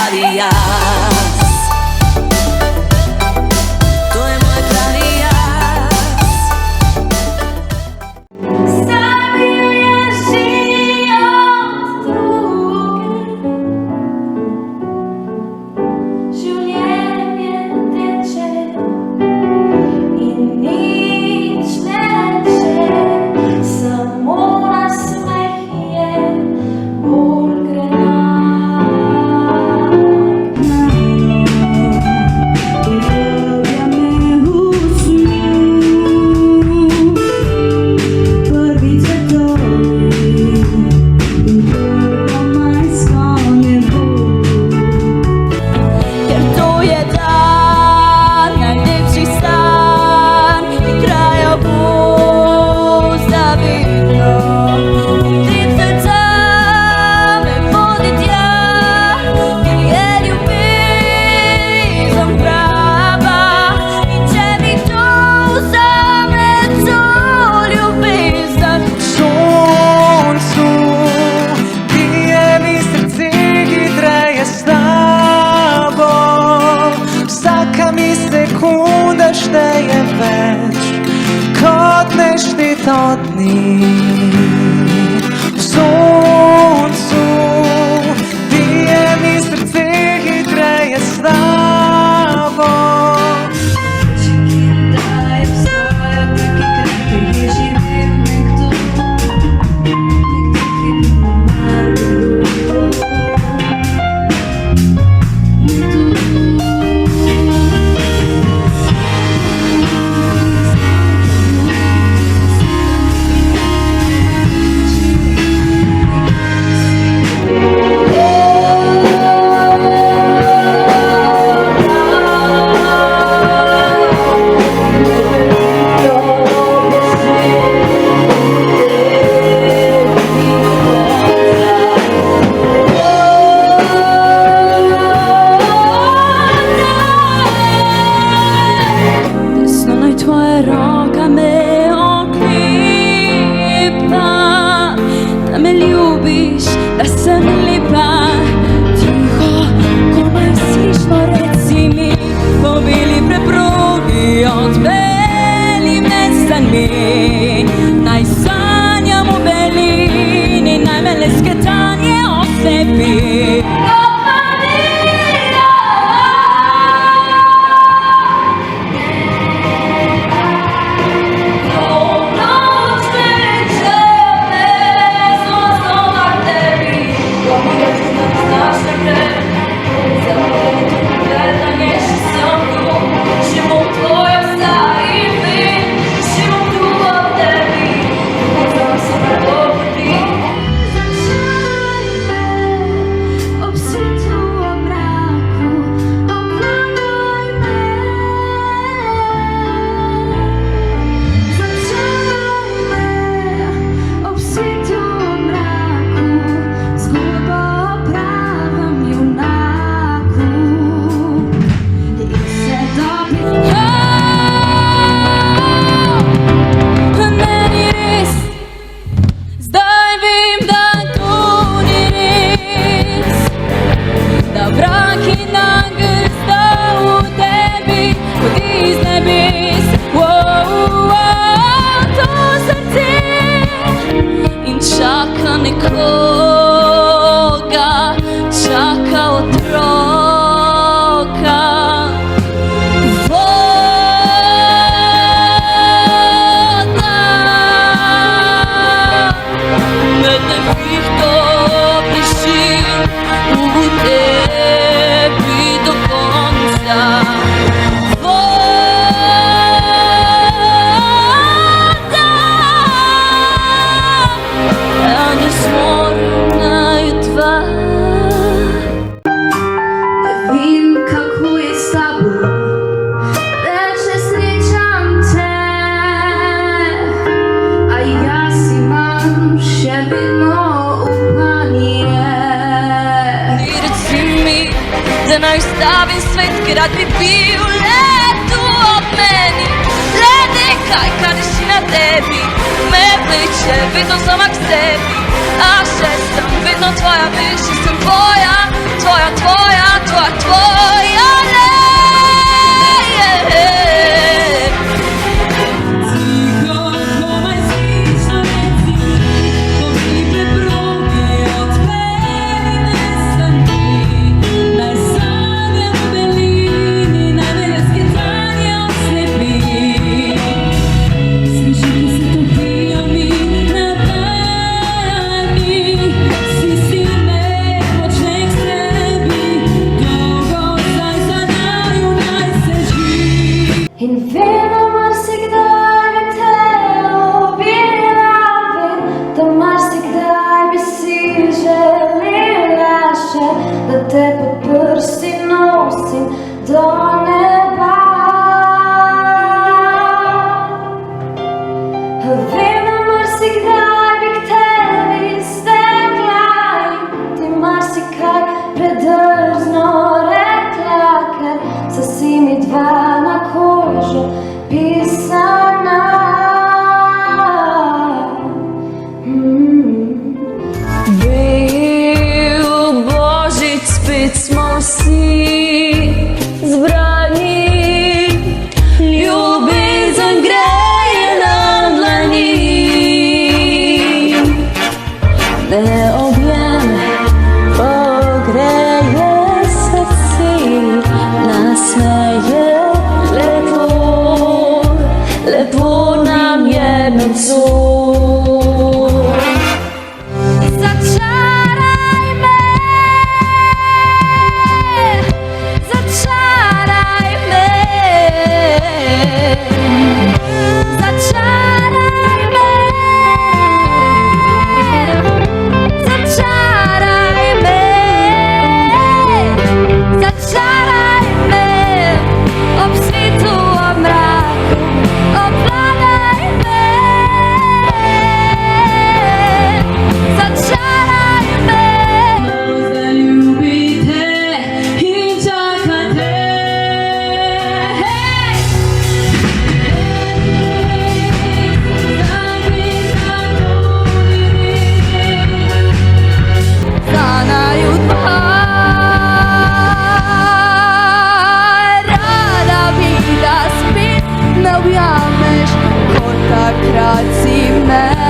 pravi jaz. To je moj pravi jaz. Stavio je život druge, življenje teče in nič ne reče, samo nasmeh je bolj grenak. Poljublja me v snju, prvi cvetovi in prvo majsko nebo. Ker to je dan, najlepši san in kraja bo zavidno. Utrip srca me vodi tja, ker je ljubezen prava. In če mi to vzame, to ljubezen. Soncu bije mi srce hitreje s tabo, vsaka mi sekunda šteje več kot nešteto dni. V soncu bije mi srce hitreje s tabo. Daje vstaja taki krepki, je živel nekdo ki bi umrl. Desno naj tvoja roka me oklepa, da me ljubiš, da sem lepa. Tiho, komaj slišno reci mi, po beli preprogi odpelji me s sanmi. Naj sanjam o belini, naj me lesketanje oslepi. Nekoga čaka otroka. Voda med nevih topliši v tebi do konca. Danes morna jutva. Ne vem, kako je s tabo, več ne srečam te, a jaz imam še vedno upanje. Ti reci mi, da naj ustavim svet, ker rad bi bil le tu ob meni. Le nekaj, kar reši na tebi, me vleče vedno sama k sebi. A še sem vedno tvoja, veš, sem tvoja, tvoja, tvoja, da te pod prsti nosim do neba. Vem, da marsikdaj bi k tebi stekla in ti marsikaj predrzno rekla, ker so si mi dva na kožo pisana. Bil Božič, spet smo vsi zbrani, ljubezen greje na dlani. Ne objem pogreje srce, nasmeje lepo, lepo nam je nadzor. Začaraj me, začaraj me, začaraj me, začaraj me, začaraj me, ob svitu, ob mraku, obvladaj me. Začaraj me, zaljubite in čakate. Za naju dva, rada bi, da spet me objameš, kot takrat si me.